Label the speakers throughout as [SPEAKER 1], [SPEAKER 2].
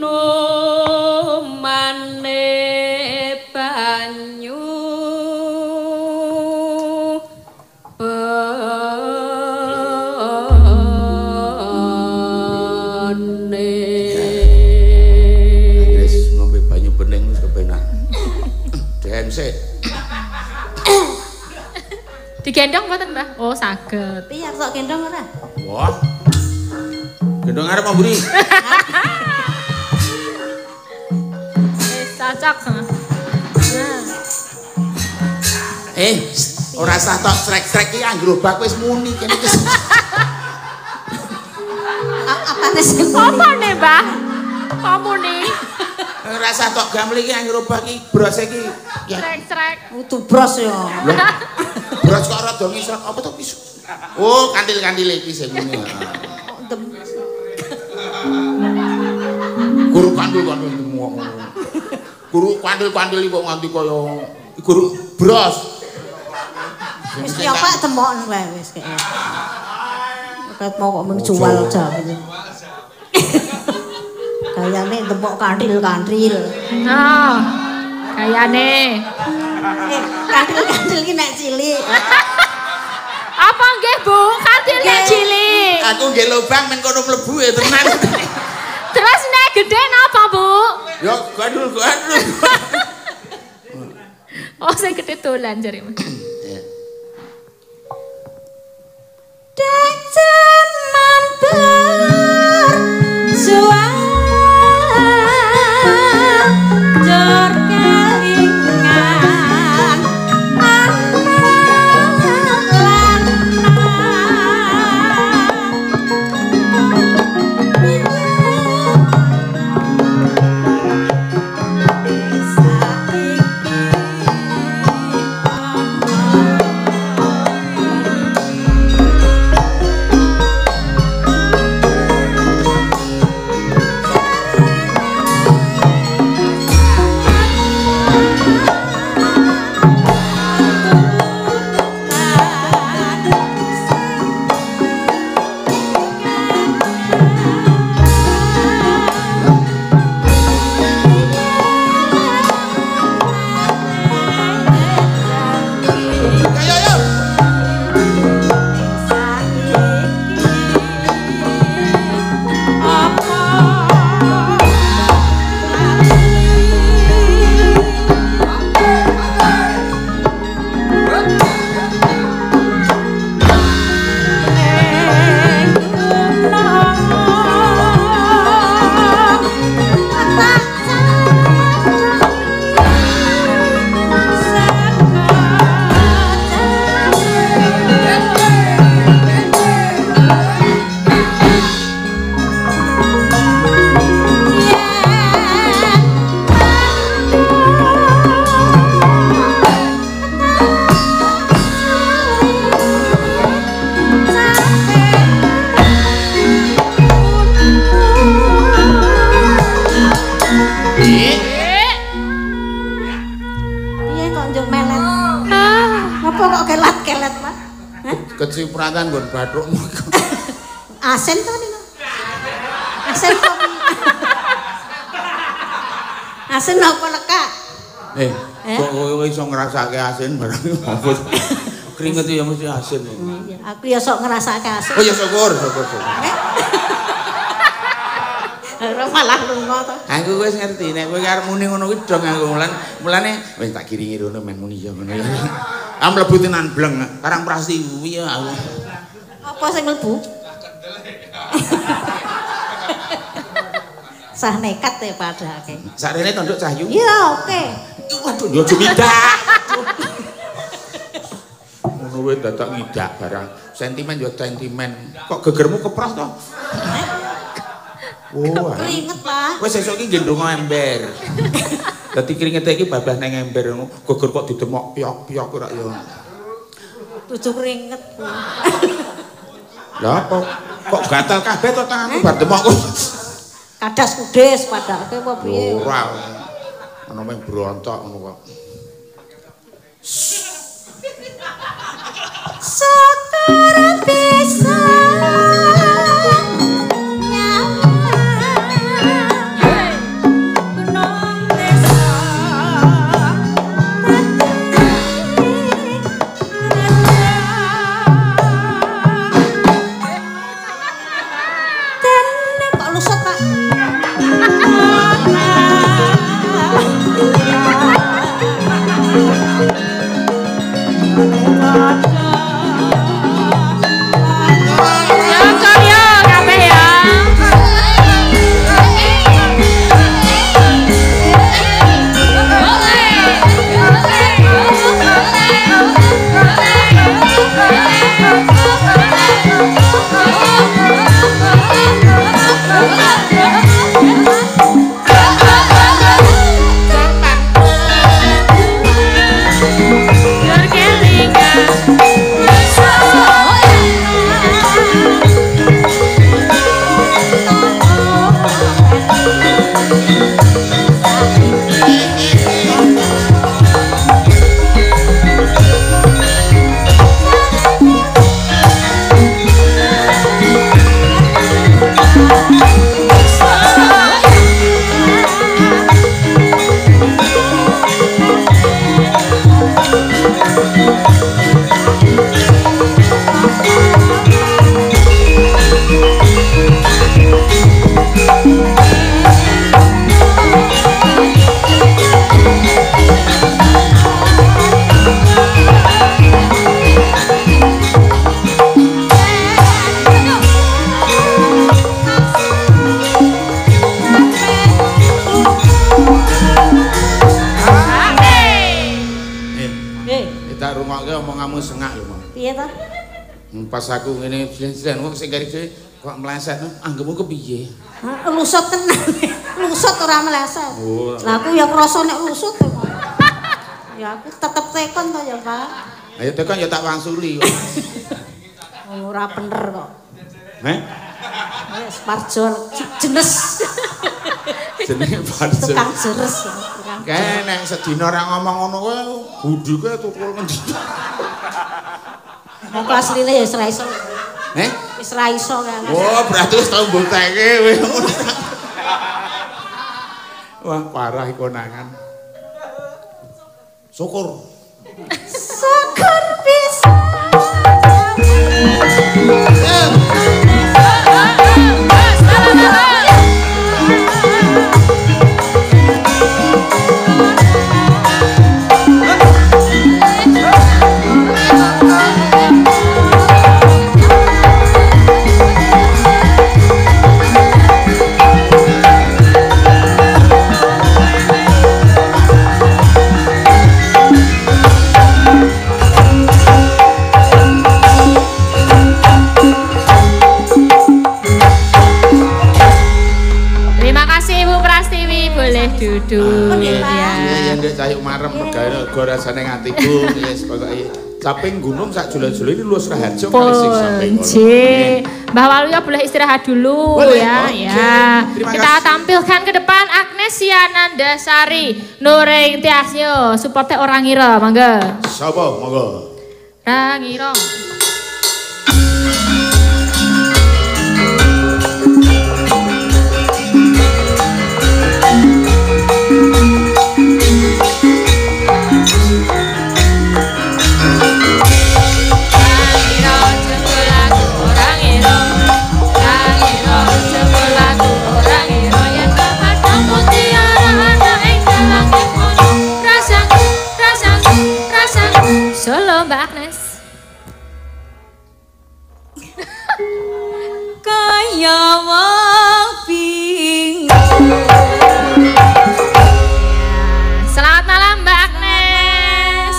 [SPEAKER 1] minumane banyu
[SPEAKER 2] Wis ngombe banyu bening wis kepenak. Sik.
[SPEAKER 1] Digendong mboten, Mbah? Oh, saged.
[SPEAKER 3] Piye sok gendong ora?
[SPEAKER 2] Wah. Gendong arep mburi.
[SPEAKER 1] Cocok sama.
[SPEAKER 2] Ora sah tok strek-strek iki angrobak wis muni kene wis.
[SPEAKER 3] Apane sing muni?
[SPEAKER 1] Apane, Mbah? Kok muni?
[SPEAKER 2] Ora sah tok gamel iki angrobak iki bros iki.
[SPEAKER 1] Strek-strek.
[SPEAKER 3] Kudu bros ya.
[SPEAKER 2] Bros kok rada ngisor apa to pisu? Oh, kantil-kantile iki sing muni. Guru kantil-kantil temu. Guru kantil-kantil kok nganti kaya guru bros.
[SPEAKER 3] Wis ya Pak temokno wae wis kaya. Ket mau kok menjual jamu. Kayane temok kantil-kantil.
[SPEAKER 1] Nah. Kayane.
[SPEAKER 3] Kantil-kantil ki nek cilik.
[SPEAKER 1] Apa nggih, Bu? Kantil nek cilik.
[SPEAKER 2] Aku nggih lobang men kono mlebu ya tenan.
[SPEAKER 1] Terus nek gedhe napa, Bu?
[SPEAKER 2] Ya gandul-gandul.
[SPEAKER 1] Oh, saya gedhe dolan jare.
[SPEAKER 3] Dajaman berjuang jor kelingan
[SPEAKER 2] Kecipratan nggon bathuk.
[SPEAKER 3] Asen to niku. Asen kopi. Asen apa lekak?
[SPEAKER 2] Kok kowe iso ngrasake asin barang apa? Keringet ya mesti asin.
[SPEAKER 3] Aku ya sok ngrasake asin.
[SPEAKER 2] Oh ya syukur.
[SPEAKER 3] Ora malah lunga to.
[SPEAKER 2] Aku wis ngerti nek kowe arep muni ngono kuwi dong aku mulane wis tak kiringi rono men muni ya ngono ya. Am mlebu tenan bleng Karang Prasiwi ya aku.
[SPEAKER 3] Apa sing mlebu? Sah nekat ya padake.
[SPEAKER 2] Sarene tondok Cahyu.
[SPEAKER 3] Iya, oke.
[SPEAKER 2] Waduh, yo aja ngidak. Ngono wae dadak ngidak barang. Sentimen yo sentimen. Kok gegermu kepras to? Oh,
[SPEAKER 3] keringet, Pak.
[SPEAKER 2] Wis sesuk iki nggih ndonga ember. Dadi kringete iki babah nang ember ngono. Geger kok didemok piok-piok ora ya.
[SPEAKER 3] Tuju keringet.
[SPEAKER 2] Lah apa? Kok gatel kabeh to tanganku bar demok.
[SPEAKER 3] Kadas kudes padake apa piye?
[SPEAKER 2] Ora. Ana mung brontok ngono kok.
[SPEAKER 3] Sakara bisa
[SPEAKER 2] ngrungokke omonganmu sengak lho, Mang.
[SPEAKER 3] Piye to?
[SPEAKER 2] Pas aku ngene jlen-jlen wong sing kari dhewe kok meleset, anggapmu kepiye?
[SPEAKER 3] Lusut tenan. Lusut ora meleset.
[SPEAKER 2] Oh.
[SPEAKER 3] Lah aku ya krasa nek lusut. Ya aku tetep tekon to ya, Pak.
[SPEAKER 2] Ayo tekon ya tak wangsuli.
[SPEAKER 3] Ora bener kok.
[SPEAKER 2] Heh?
[SPEAKER 3] Wis parjol jenes.
[SPEAKER 2] Jenenge parjol.
[SPEAKER 3] Tukang jeres.
[SPEAKER 2] Kae nek sedina ora ngomong ngono kowe budhuke tukul ngendi.
[SPEAKER 3] Wong kelas lile ya wis ra iso.
[SPEAKER 2] Heh?
[SPEAKER 3] Wis ra iso kan.
[SPEAKER 2] Oh, berarti wis tau mbukteke kowe. Wah, parah iku konangan. Syukur.
[SPEAKER 3] Syukur bisa.
[SPEAKER 1] Duduk
[SPEAKER 2] ya ndek cahyo marem regane go rasane ngatiku wis pokoke caping gunung sak jula-jula ini luwes raharjo kali sing sampe ngono.
[SPEAKER 1] Mbah Waluyo boleh istirahat dulu. Boleh, ya. Ya. Kita tampilkan ke depan Agnes Yanandasari Nuring Tiasyo supportnya orang ngira mangga.
[SPEAKER 2] Sapa monggo?
[SPEAKER 1] Ra ngira. Solo Mbak Agnes.
[SPEAKER 3] Kaya wong bingung.
[SPEAKER 1] Selamat malam Mbak Agnes.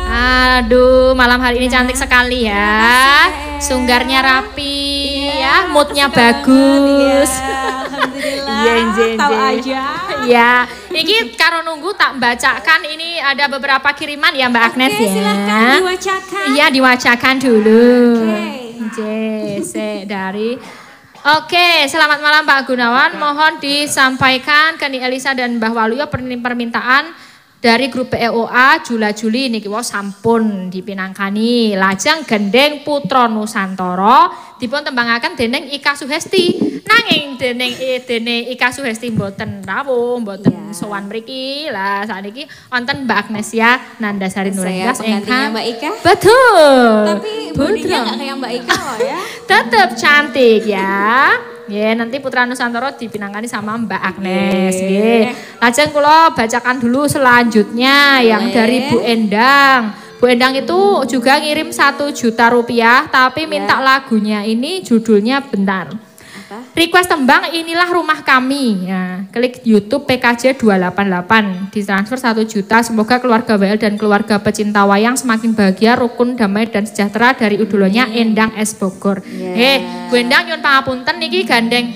[SPEAKER 1] Aduh, malam hari ini cantik sekali ya. Sunggarnya rapi ya, moodnya bagus.
[SPEAKER 3] Alhamdulillah. Tahu aja.
[SPEAKER 1] Ya, ini karo nunggu tak bacakan ini ada beberapa kiriman ya Mbak Agnes ya.
[SPEAKER 3] Silakan diwacakan.
[SPEAKER 1] Iya, diwacakan dulu.
[SPEAKER 3] Oke.
[SPEAKER 1] Dari Oke, selamat malam Pak Gunawan. Mohon disampaikan ke Ni Elisa dan Mbah Waluyo permintaan dari grup PEOA Jula Juli niki wau sampun dipinangkani lajeng gendeng Putra Nusantara dipun tembangaken dening Ika Suhesti. Nanging dening Ika Suhesti mboten rawuh, mboten sowan mriki. Lah sakniki wonten Mbak Agnes ya Nandasari Nuringgas
[SPEAKER 3] ingkang Mbak Ika.
[SPEAKER 1] Betul.
[SPEAKER 3] Tapi bodinya enggak kayak Mbak Ika loh ya.
[SPEAKER 1] Tetap cantik ya. Ya, nanti Putra Nusantara dipinangkani sama Mbak Agnes. Lajeng kula bacakan dulu selanjutnya yang dari Bu Endang. Bu Endang itu juga ngirim 1 juta rupiah, tapi minta lagunya ini judulnya bentar. Request tembang Inilah Rumah Kami. Ya, klik YouTube PKJ 288 ditransfer 1 juta. Semoga keluarga WL dan keluarga pecinta wayang semakin bahagia, rukun, damai dan sejahtera dari udulonya Endang S Bogor. Bu Endang nyuwun pangapunten niki gandeng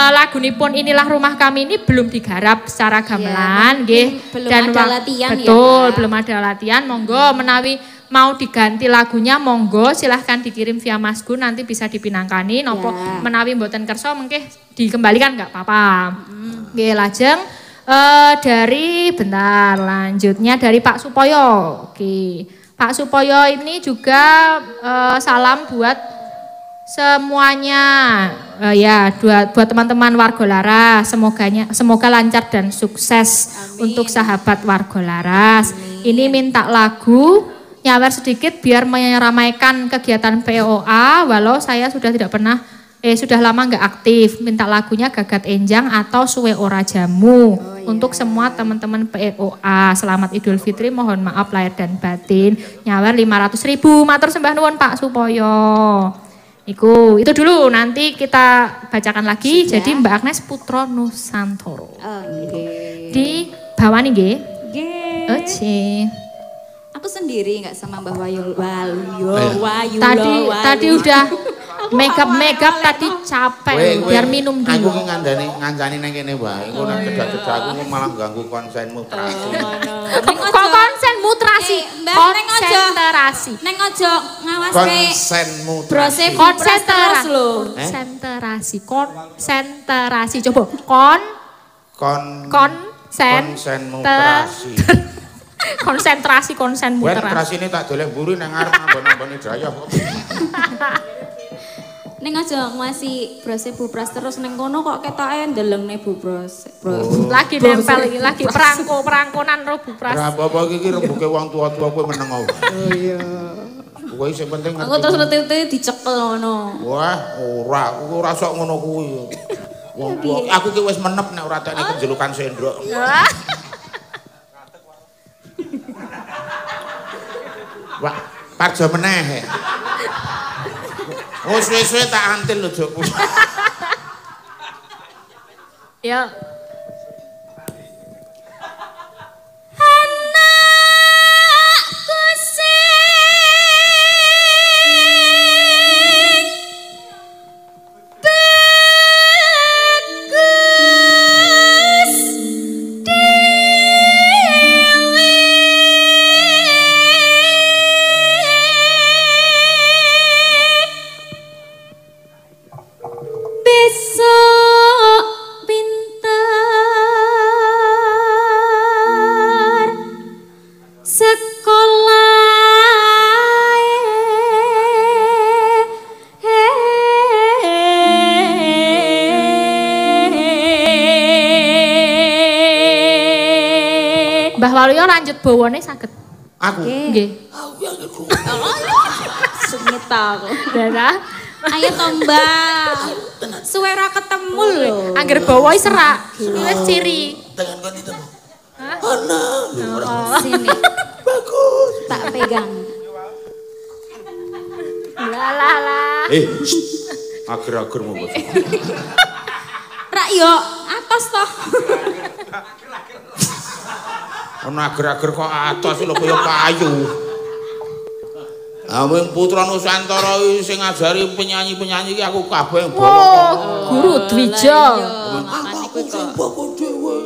[SPEAKER 1] lagunipun Inilah Rumah Kami ini belum digarap secara gamelan nggih.
[SPEAKER 3] Belum
[SPEAKER 1] Dan
[SPEAKER 3] ada latihan
[SPEAKER 1] betul,
[SPEAKER 3] ya.
[SPEAKER 1] belum ada latihan. Monggo menawi mau diganti lagunya monggo silahkan dikirim via Mas Gun nanti bisa dipinangkani nopo menawi mboten kersa mengke dikembalikan nggak apa-apa. Nggih lajeng dari bentar lanjutnya dari Pak Supoyo. Oke. Pak Supoyo ini juga salam buat semuanya ya buat teman-teman Warga Laras semoga lancar dan sukses. Amin. Untuk sahabat Warga Laras. Ini minta lagu nyawer sedikit biar meramaikan kegiatan POA walau saya sudah tidak pernah sudah lama nggak aktif. Minta lagunya Gagat Enjang atau Suwe Ora Jamu. Untuk semua teman-teman POA selamat Idul Fitri, mohon maaf lahir dan batin. Nyawer 500.000 matur sembah nuwun Pak Supoyo. Itu dulu nanti kita bacakan lagi. Sudah. Jadi Mbak Agnes Putra Nusantara.
[SPEAKER 3] Okay.
[SPEAKER 1] Di bawah nih nggih.
[SPEAKER 3] Nggih.
[SPEAKER 1] Oke.
[SPEAKER 4] Aku sendiri nggak sama Mbah Wayu.
[SPEAKER 1] Tadi udah make up tadi capek biar minum dulu.
[SPEAKER 2] Aku ngancani nang kene wae. Engko nek cedak-cedak aku malah ganggu konsenmu trasi.
[SPEAKER 1] Kok konsenmu trasi? Konsentrasi.
[SPEAKER 4] Neng ojo ngawaske
[SPEAKER 2] konsenmu
[SPEAKER 4] brose
[SPEAKER 1] konsentrasi
[SPEAKER 4] lho.
[SPEAKER 1] Konsentrasi. Coba konsenmu trasi. Konsentrasi
[SPEAKER 2] Wen trasine tak doleh mburi nang arep ambon-ambone Jaya kok.
[SPEAKER 4] Ning aja ngwasi brose bupras terus ning kono kok ketoke ndelengne bupras.
[SPEAKER 1] Lagi nempel iki, lagi perangkonan ro bupras.
[SPEAKER 2] Ora apa-apa iki rembuke wong tua-tua kowe meneng wae.
[SPEAKER 4] Oh iya.
[SPEAKER 2] Kowe sing penting ngerti.
[SPEAKER 4] Aku terus reti-reti dicekel ngono.
[SPEAKER 2] Wah, ora sok ngono kuwi. Wong tua, aku ki wis menep nek ora tekne kejelukan sendok. Wah, parjo meneh. Oh, suwe-suwe tak antil lho, Jok.
[SPEAKER 1] Ya.
[SPEAKER 4] Anakku sing bagus besok pinter sekolah
[SPEAKER 1] Mbah Waluyo lanjut bawane saged.
[SPEAKER 2] Aku.
[SPEAKER 1] Nggih.
[SPEAKER 2] Aku yang gitu.
[SPEAKER 4] sengit aku.
[SPEAKER 1] Dadah.
[SPEAKER 4] Ayo to Mbak. Suwe ra ketemu lho.
[SPEAKER 1] Angger bawa serak. Wis ciri.
[SPEAKER 2] Dengan kon itu.
[SPEAKER 1] Hah?
[SPEAKER 2] Ana.
[SPEAKER 4] Sini.
[SPEAKER 2] Bagus.
[SPEAKER 4] Tak pegang.
[SPEAKER 1] Lah.
[SPEAKER 2] Ager-ager mau bos.
[SPEAKER 4] Rak yo atos toh.
[SPEAKER 2] Ono ager-ager kok atos lho kaya kayu. Awing Putra Nusantara sing ngajari penyanyi-penyanyi iki aku kabeh bolong.
[SPEAKER 1] Guru Dwija.
[SPEAKER 4] Makane kuwi kok.
[SPEAKER 2] Mbok dhewe.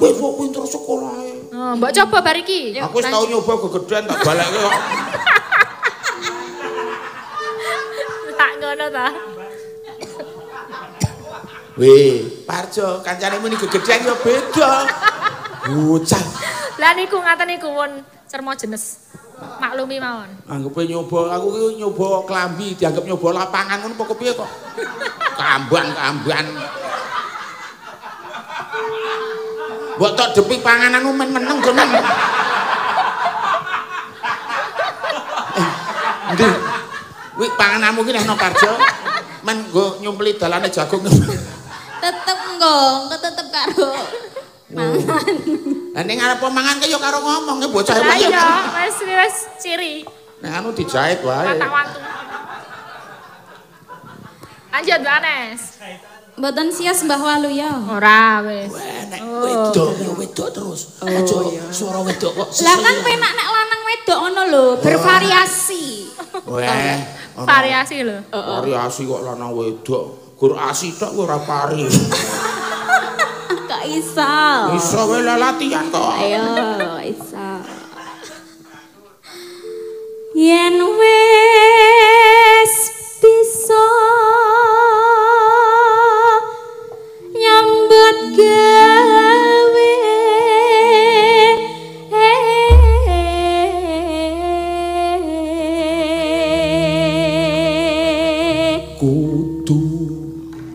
[SPEAKER 2] Wis kok pinter sekolahe.
[SPEAKER 1] Mbok coba bar iki.
[SPEAKER 2] Aku wis tau nyoba gegeden tak balekke kok.
[SPEAKER 1] Tak ngono ta.
[SPEAKER 2] Weh, Parjo, kancane muni gegeden ya beda. Bocah.
[SPEAKER 1] Lah niku ngaten niku won cermo jenes. Maklumi mawon.
[SPEAKER 2] Anggepe nyoba, aku ki nyoba klambi, dianggap nyoba lapangan ngono apa kepiye kok. Kamban. Mbok tok depik pangananmu men meneng jeneng. Ndi? Wi pangananmu ki nek ana Parjo, men nggo nyumpli dalane jagung.
[SPEAKER 4] Tetep tetep karo mangan.
[SPEAKER 2] Lah ning arep mangan kaya karo ngomong bocah
[SPEAKER 1] Lah
[SPEAKER 2] wae.
[SPEAKER 1] iya, wis ciri.
[SPEAKER 2] Nek anu dijahit wae.
[SPEAKER 1] Wantu. Lanjut Mbak Anes.
[SPEAKER 4] Mboten sias Mbah Waluyo.
[SPEAKER 1] Ora wis.
[SPEAKER 2] Nek wedok ya wedok terus. Aja suara wedok kok.
[SPEAKER 4] Lah kan penak nek lanang wedok ngono lho, bervariasi.
[SPEAKER 2] Weh,
[SPEAKER 1] Variasi lho.
[SPEAKER 2] variasi kok lanang wedok. Gur asi tok ora pari.
[SPEAKER 4] Kak iso.
[SPEAKER 2] Iso wae latihan kok.
[SPEAKER 4] Ayo, iso. Yen wis bisa nyambut gawe
[SPEAKER 2] Kudu.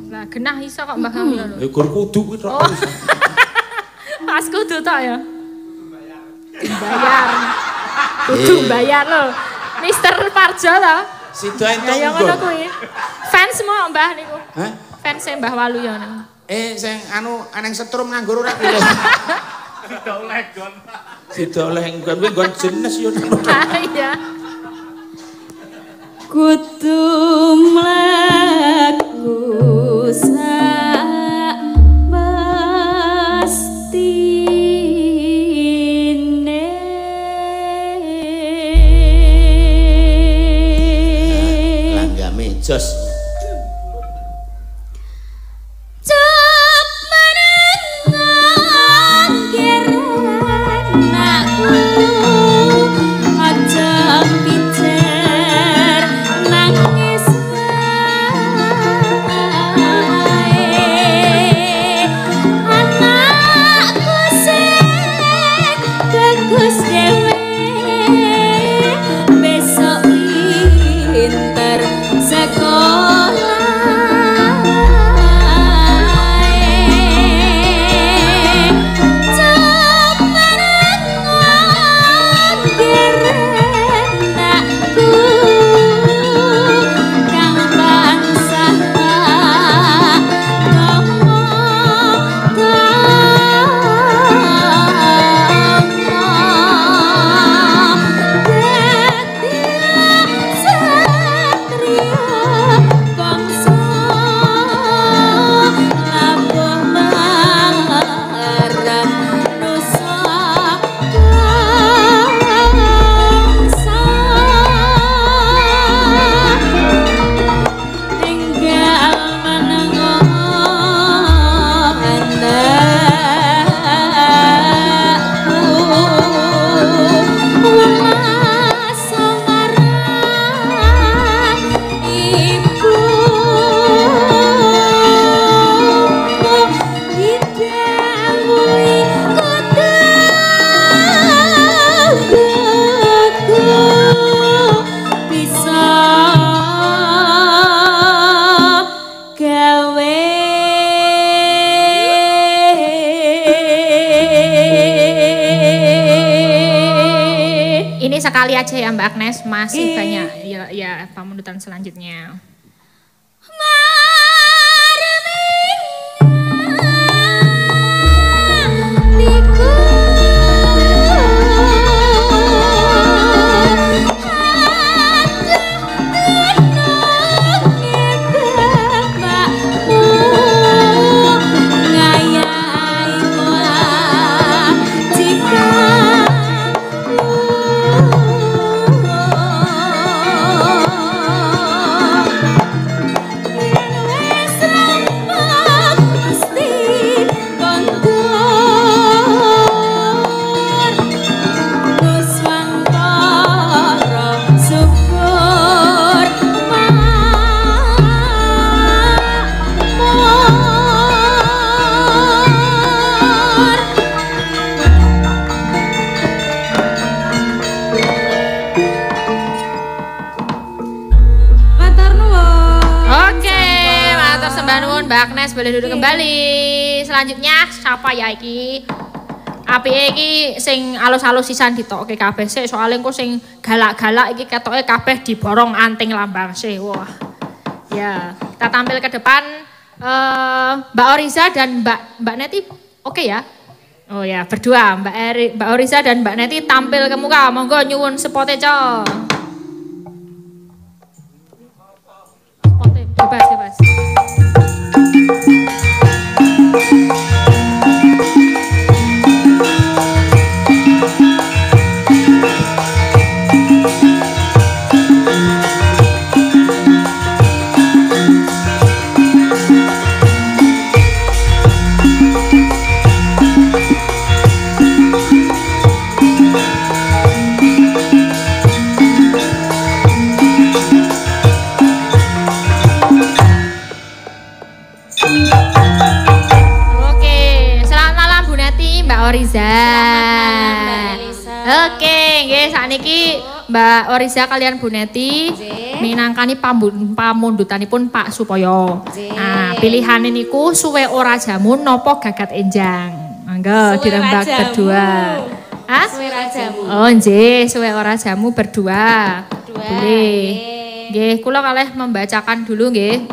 [SPEAKER 1] Lah genah iso kok Mbah Waluyo lho.
[SPEAKER 2] Gur kudu kuwi tok.
[SPEAKER 1] Pas kudu tok ya. Bayar. Kudu bayar lho. Mister Parjo to.
[SPEAKER 2] Sida entuk.
[SPEAKER 1] Ya ngono kuwi. Fans semua Mbah niku.
[SPEAKER 2] Hah?
[SPEAKER 1] Fans Mbah Waluyo niku.
[SPEAKER 2] Sing anu aneng setrum nganggur ora pilih. Sida oleh nggon jenes yo.
[SPEAKER 1] Ah iya.
[SPEAKER 4] kudu mlaku sak mestine
[SPEAKER 1] sekali aja ya Mbak Agnes, masih banyak ya pamundutan selanjutnya. Mbak Agnes boleh duduk kembali. Selanjutnya siapa ya iki? Apike iki sing alus-alus sisan ditokke kabeh sik, soalnya engko sing galak-galak iki ketoke kabeh diborong anting lambang sih. Wah. Ya, kita tampil ke depan Mbak Oriza dan Mbak Neti. Oke ya? Oh ya, berdua Mbak Oriza dan Mbak Neti tampil ke muka. Monggo nyuwun spote co. Spote bebas. Oriza. Oke, nggih sakniki Mbak Oriza kalian Bu Neti minangkani pamundutanipun Pak Supoyo. Nah, pilihane niku suwe ora jamu napa gagat enjang. Monggo dirembak berdua. Hah? Suwe ora jamu. Oh, nggih, suwe ora jamu berdua. Boleh. Nggih, kula kalih membacakan dulu nggih.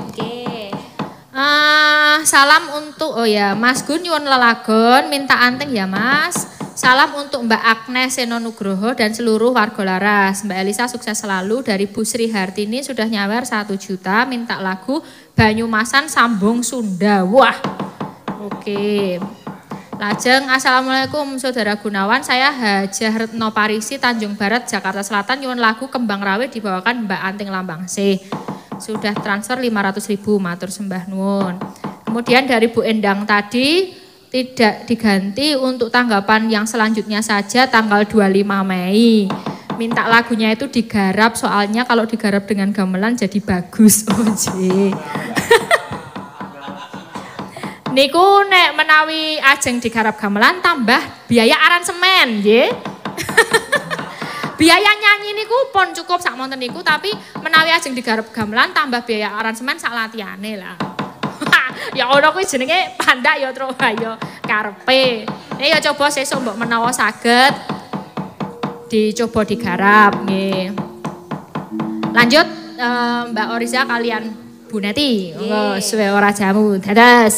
[SPEAKER 1] Salam untuk Mas Gun nyuwun lelagon minta anting ya Mas. Salam untuk Mbak Agnes Seno Nugroho dan seluruh warga Laras. Mbak Elisa sukses selalu. Dari Bu Sri Hartini sudah nyawer 1 juta minta lagu Banyumasan Sambung Sunda. Wah. Oke. Lajeng assalamualaikum Saudara Gunawan, saya Hajah Retno Parisi Tanjung Barat Jakarta Selatan nyuwun lagu Kembang Rawe dibawakan Mbak Anting Lambang C. Sudah transfer 500.000 matur sembah nuwun. Kemudian dari Bu Endang tadi tidak diganti untuk tanggapan yang selanjutnya saja tanggal 25 Mei. Minta lagunya itu digarap soalnya kalau digarap dengan gamelan jadi bagus. Oh jee. Niku nek menawi ajeng digarap gamelan tambah biaya aransemen nggih. Biaya nyanyi niku pun cukup sak monten niku tapi menawi ajeng digarap gamelan tambah biaya aransemen sak latihane lah. Ya ora kuwi jenenge pandak ya tro ayo karepe. Ya coba sesuk mbok menawa saged dicoba digarap nggih. Lanjut Mbak Oriza kalian Bu Neti. Monggo suwe ora jamu. Dados.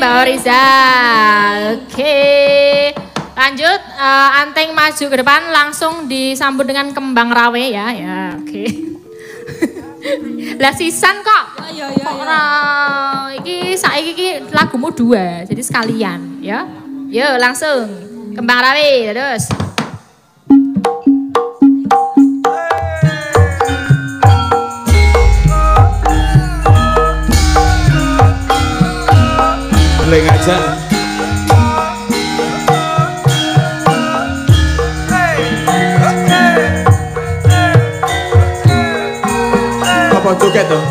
[SPEAKER 1] Mbak Oriza. Oke. Lanjut, Anteng maju ke depan langsung disambut dengan kembang rawe ya. Ya, oke. Lah sisan kok.
[SPEAKER 4] Ya.
[SPEAKER 1] Iki saiki iki lagumu 2, jadi sekalian ya. Yo langsung kembang rawe terus.
[SPEAKER 2] Leng aja. Apa joget tuh?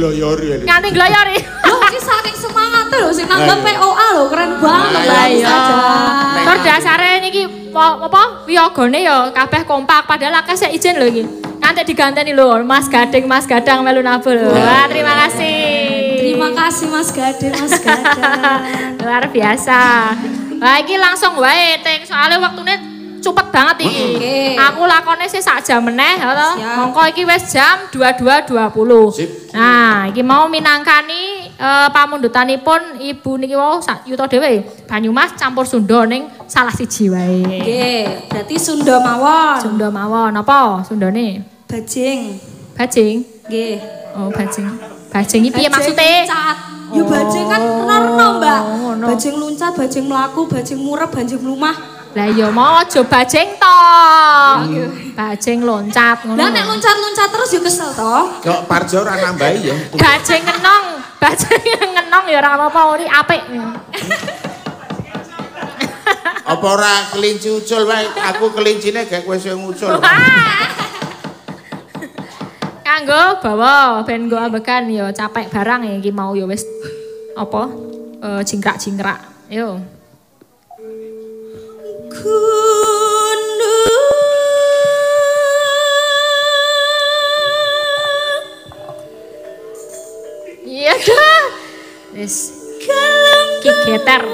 [SPEAKER 2] ngloyori.
[SPEAKER 1] Nganti ngloyori.
[SPEAKER 4] Lho iki saking semangat lho sing nanggap POA lho keren banget
[SPEAKER 1] Lah
[SPEAKER 4] Mbak
[SPEAKER 1] iya.
[SPEAKER 4] Saja.
[SPEAKER 1] Tur dasare niki apa wiyagane ya kabeh kompak padahal akeh sik izin lho iki. Nganti diganteni lho Mas Gadang melu nabul. Wah, terima kasih.
[SPEAKER 4] Terima kasih Mas Gading, Mas Gadang.
[SPEAKER 1] Luar biasa. Wah, iki langsung wae Ting, soalnya waktune cepet banget iki.
[SPEAKER 4] Oke.
[SPEAKER 1] Aku lakone sih sak jam meneh to.
[SPEAKER 4] Siap.
[SPEAKER 1] Mongko iki wis jam 22.20.
[SPEAKER 2] Sip.
[SPEAKER 1] Nah, iki mau minangkani pamundutanipun Ibu niki wau sak yuta dhewe. Banyumas campur Sunda ning salah siji wae.
[SPEAKER 4] Nggih, berarti Sunda mawon.
[SPEAKER 1] Sunda mawon apa Sundane?
[SPEAKER 4] Bajing.
[SPEAKER 1] Bajing.
[SPEAKER 4] Nggih.
[SPEAKER 1] Oh, bajing. Bajing iki piye maksude?
[SPEAKER 4] Luncat. Ya bajing kan reno, Mbak.
[SPEAKER 1] ngono.
[SPEAKER 4] Bajing luncat, bajing mlaku, bajing murep, bajing mlumah.
[SPEAKER 1] Lah ya mau aja bajing to. Bajing loncat ngono.
[SPEAKER 4] Lah nek loncat-loncat terus ya kesel to.
[SPEAKER 2] Kok Parjo ora nambahi ya.
[SPEAKER 1] Bajing ngenong, bajing ngenong ya ora apa-apa ori apik.
[SPEAKER 2] Apa ora kelinci ucul wae? Aku kelincine gak kowe sing ngucul.
[SPEAKER 1] Kanggo bawa ben nggo ambekan ya capek barang ya iki mau ya wis apa jingkrak-jingkrak. Yo. Iya dah. Wis. Ki geter.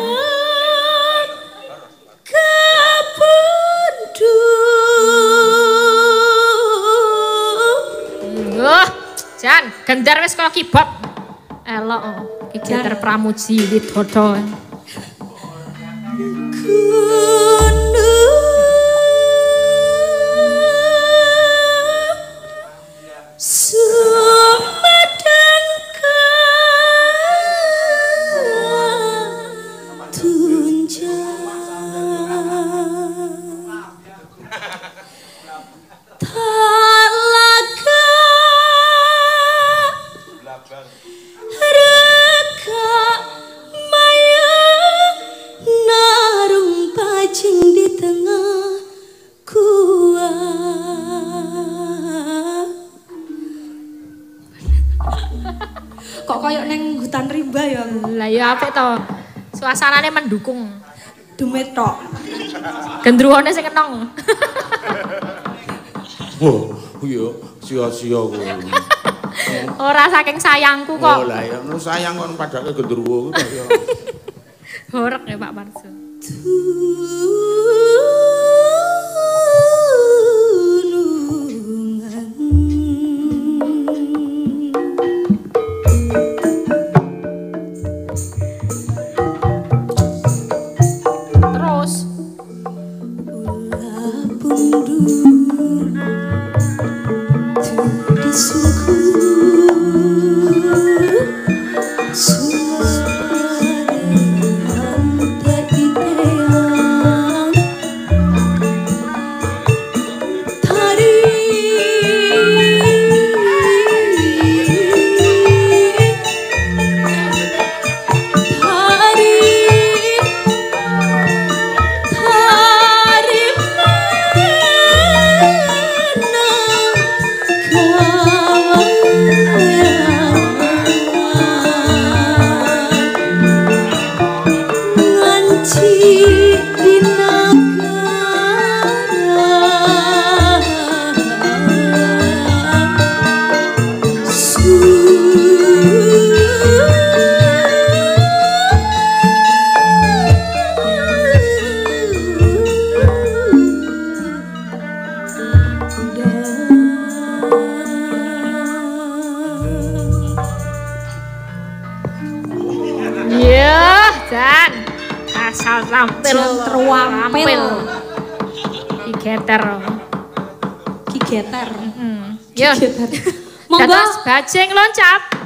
[SPEAKER 1] Jan, gendar wis kaya kibot. Elok ki geter pramuji widodo.
[SPEAKER 4] Kok koyo neng hutan rimba ya aku.
[SPEAKER 1] Lah ya apik to. Suasanane mendukung.
[SPEAKER 4] Demit tok.
[SPEAKER 1] Gendruwone sing kenong.
[SPEAKER 2] Oh, iya, sia-sia kowe.
[SPEAKER 1] Ora saking sayangku kok.
[SPEAKER 2] Oh lah ya, nu sayang kon padake gendruwo kuwi ya.
[SPEAKER 1] Horek ya Pak Marso. Terus Jan, asal tampil
[SPEAKER 4] Terwampil.
[SPEAKER 1] Ki geter.
[SPEAKER 4] Ki geter.
[SPEAKER 1] Yo.
[SPEAKER 4] Monggo.
[SPEAKER 1] Dados bajing loncat.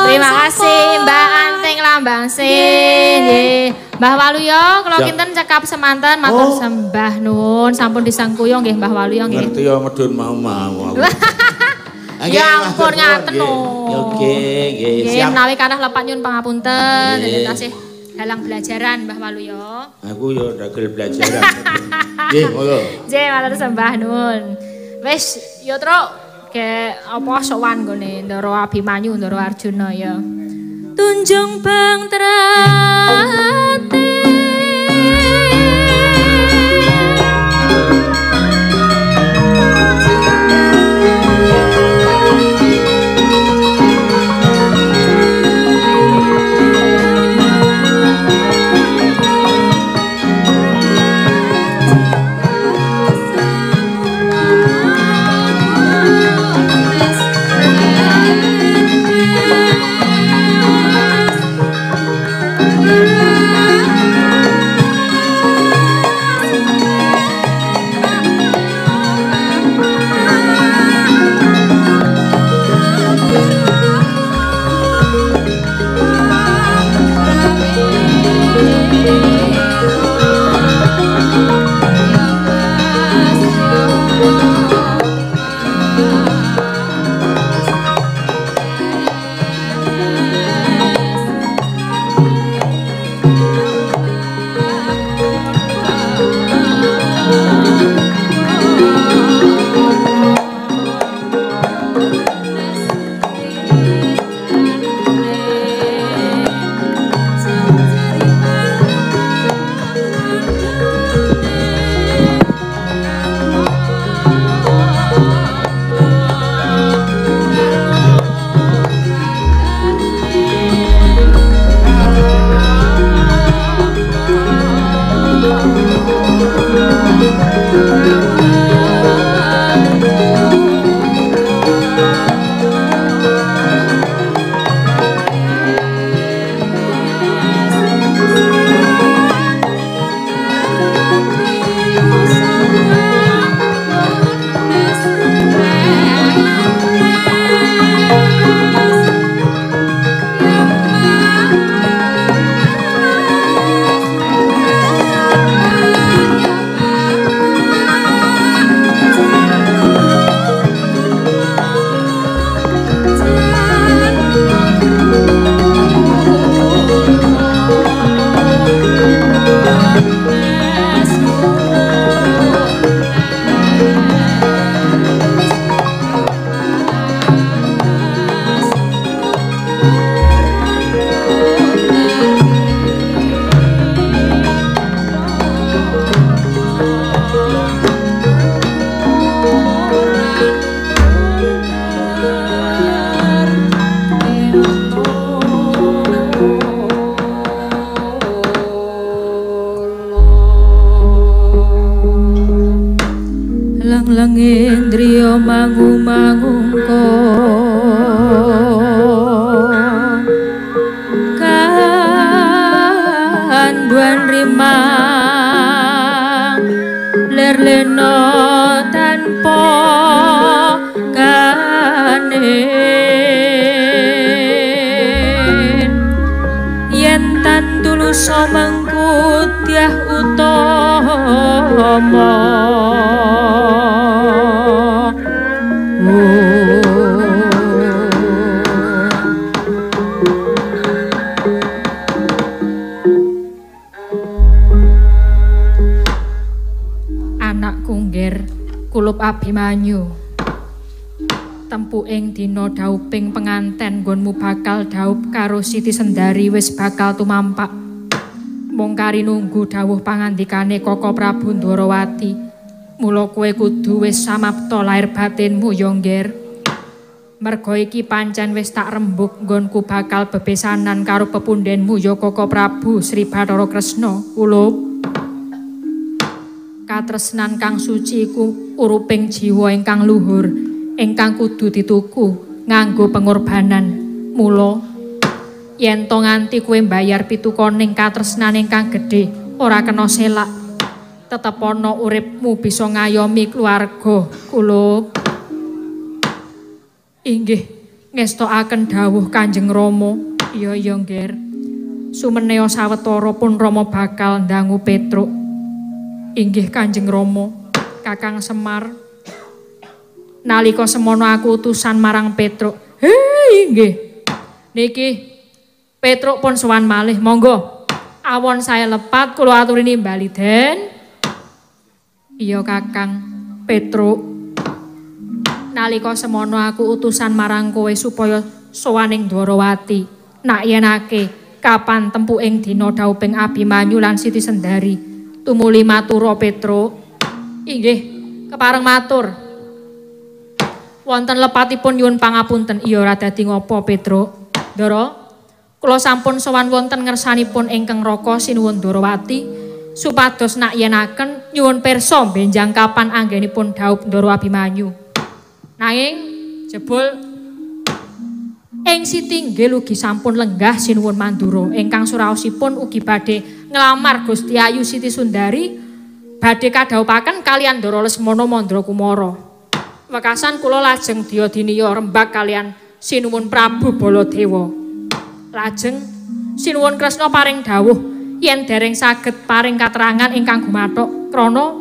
[SPEAKER 1] Terima kasih Mbak Anting Lambangsih. Nggih. Mbah Waluyo kula kinten cekap semanten matur sembah nuwun sampun disangkuyo nggih Mbah Waluyo nggih.
[SPEAKER 2] Ngerti ya medun mau-mau.
[SPEAKER 1] Ya ampun ngaten no.
[SPEAKER 2] Oke, nggih.
[SPEAKER 1] Siap. Menawi kathah lepat nyuwun pangapunten. Nggih tasih halang belajaran Mbah Waluyo.
[SPEAKER 2] Aku yo dagel belajaran. Nggih, monggo.
[SPEAKER 1] Nggih, matur sembah nuwun. Wis, yo Truk. Kayak apa sowan gone Ndara Abimanyu, Ndara Arjuna ya. Tunjung Bang Trate Indriya mangu-mangungka kanduan rimang lerlena tanpa kanen yen tan tulusa mengkudyah utama Kulup Abimanyu tempu ing dina dauping penganten nggonmu bakal daup karo Siti Sendari wis bakal tumampak mung kari nunggu dawuh pangandikane Koko Prabu Ndwarawati mula kowe kudu wis samapta lair batinmu ya ngger merga iki pancen wis tak rembug nggonku bakal bebesanan karo pepundhenmu ya Koko Prabu Sri Bathara Kresna kulup katresnan kang suci iku uruping jiwa ingkang luhur ingkang kudu dituku nganggo pengorbanan mula yen to nganti kowe mbayar pitukoning katresnan ingkang gedhe ora kena selak tetep ana uripmu bisa ngayomi keluarga kula inggih ngestokaken dawuh Kanjeng Rama iya ngger sumeneo sawetara pun Rama bakal ndangu Petruk inggih Kanjeng Rama Kakang Semar nalika semono aku utusan marang Petruk inggih niki Petruk pun sowan malih monggo awon saya lepat kula aturi nimbali den iya Kakang Petruk Nalika semono aku utusan marang kowe supaya sowaning Dwarawati. Nak yenake kapan tempuking dina dauping Abimanyu lan Siti Sendari. Tumuli matura Petro. Inggih, kepareng matur. Wonten lepatipun nyuwun pangapunten. Iya ora dadi ngopo Petro? Ndara, kula sampun sowan wonten ngersanipun ingkang Raka sinuwun Dwarawati supados nak yenaken nyuwun pirsa benjang kapan anggenipun daup Ndara Abimanyu. Nanging jebul ing Siti inggih ugi sampun lenggah sinuwun Mandura ingkang suraosipun ugi badhe nglamar Gusti Ayu Siti Sundari badhe kadhaupaken kalian Ndara Lesmana Mandrakumara. Wekasan kula lajeng diyadiniya rembag kalian sinuwun Prabu Baladewa. Lajeng sinuwun Kresna paring dawuh yen dereng saged paring katerangan ingkang gumathok krana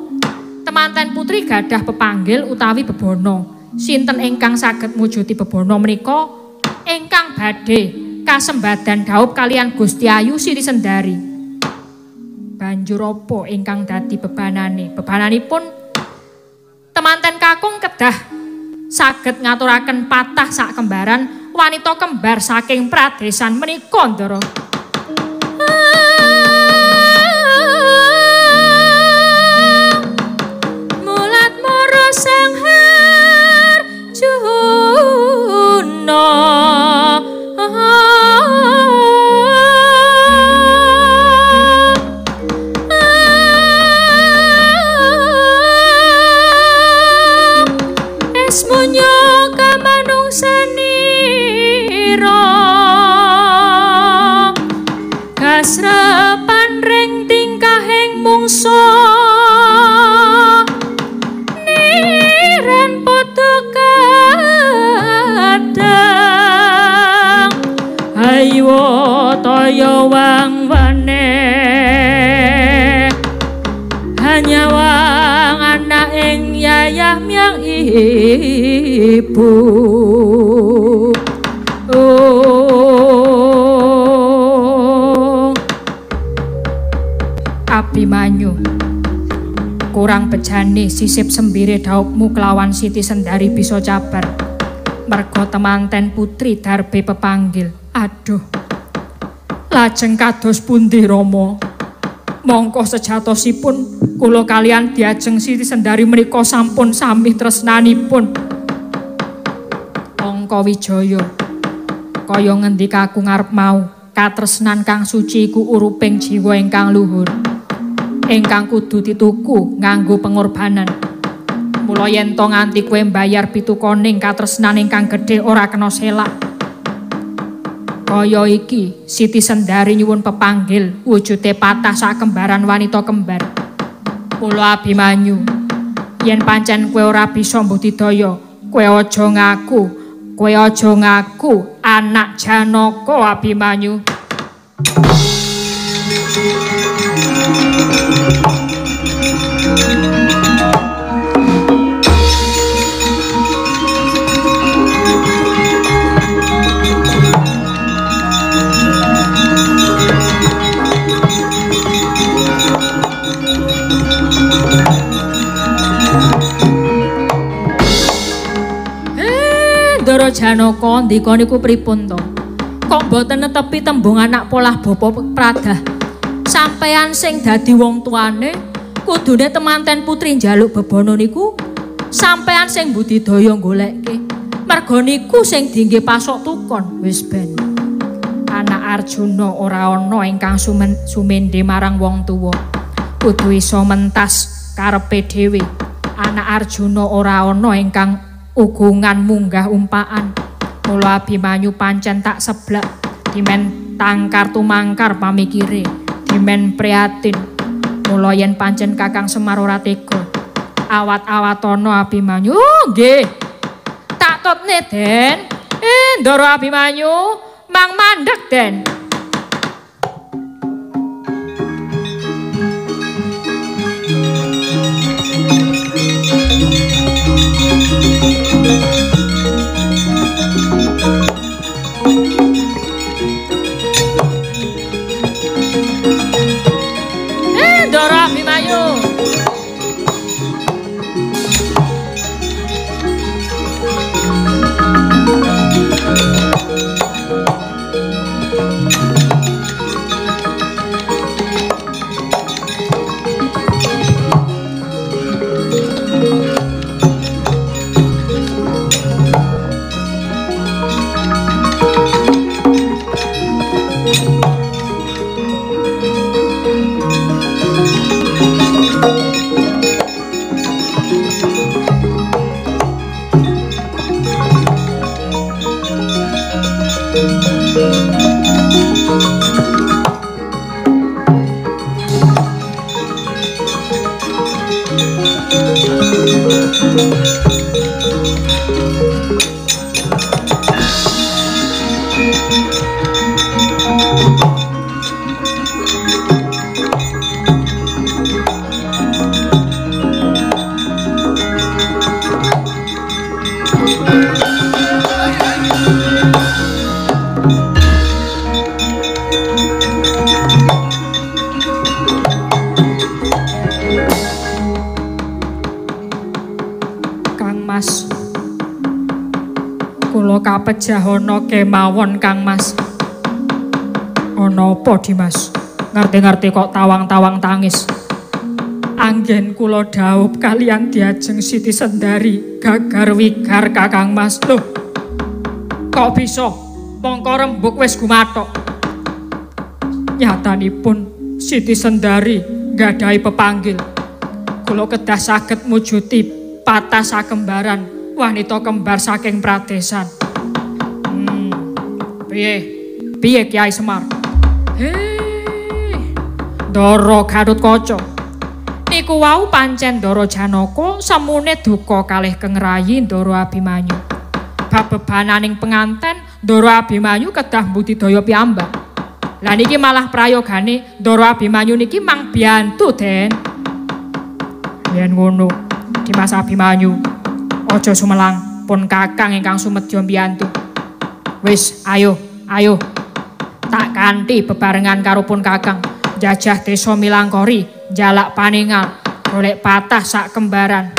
[SPEAKER 1] temanten putri gadah pepanggil utawi bebono. Sinten ingkang saged mujuti bebono menika ingkang badhe kasembadan daup kalian Gusti Ayu Siti Sendari. Banjur apa ingkang dadi bebanane? Bebananipun temanten kakung kedah saged ngaturaken patah sak kembaran wanita kembar saking pradesan menika Ndara. Mulat mara sanghar Juna esmunyo kamanungsanira kasrepan ring tingkahing mungsa niren padha kadang ayo toya wangwane hanya wang anak ing yayah miyang ibu. Abimanyu, kurang bejane sisip sembire daupmu kelawan Siti Sendari bisa cabar. Merga temanten putri darbe pepanggil. Aduh, lajeng kados pundi Rama? Mongko sejatosipun kula kalian diajeng Siti Sendari menika sampun sami tresnanipun. Angka Wijaya, kaya ngendikaku ngarep mau, katresnan kang suci iku uruping jiwa ingkang luhur, ingkang kudu dituku nganggo pengorbanan. Mula yen to nganti kowe mbayar pitukoning katresnan ingkang gedhe ora kena selak. Kaya iki Siti Sendari nyuwun pepanggil wujude patah sak kembaran wanita kembar. Mula Abimanyu, yen pancen kowe ora bisa mbudidaya, kowe aja ngaku anak Janaka Abimanyu. Ndara Janaka ndika niku pripun to? Kok mboten netepi tembung anak polah bapa pradah? Sampeyan sing dadi wong tuane kudune temanten putri njaluk bebono niku sampeyan sing budidaya goleke. Merga niku sing diinggih pasok tukon. Wis ben. Anak Arjuna ora ana ingkang sumendhe marang wong tuwa. Kudu iso mentas karepe dhewe. Anak Arjuna ora ana ingkang ugungan munggah umpaan. Mula Abimanyu pancen tak seblak dimen tangkar tumangkar pamikire, dimen prihatin. Mula yen pancen Kakang Semar ora tega awat-awatono Abimanyu. Nggih, tak tutne Den. Ndara Abimanyu mang mandhek Den. Ndara Abimanyu. Kula kapejah ana kemawon Kang Mas. Ana apa Dimas? Ngerti-ngerti kok tawang-tawang tangis. Anggen kula dhaup kalian diajeng Siti Sendari gagar wigar Kakang Mas. Loh, kok bisa? Mongko rembug wis gumathok. Nyatanipun Siti Sendari nggadahi pepanggil. Kula kedah saged mujuti patah sakembaran wanita kembar saking pradesan. Piye Kiai Semar? Ndara Gatotkaca. Niku wau pancen Ndara Janaka semune duka kalih kengrayi Ndara Abimanyu. Bab bebananing penganten Ndara Abimanyu kedah mbudidaya piyambak. Lah niki malah prayogane Ndara Abimanyu niki mang biyantu, Den. Yen ngono, Dimas Abimanyu, aja sumelang pun Kakang ingkang sumedya mbiyantu. Wis, ayo. Tak kanthi bebarengan karo pun Kakang jajah desa Milangkori, jalak paningal, golek patah sak kembaran.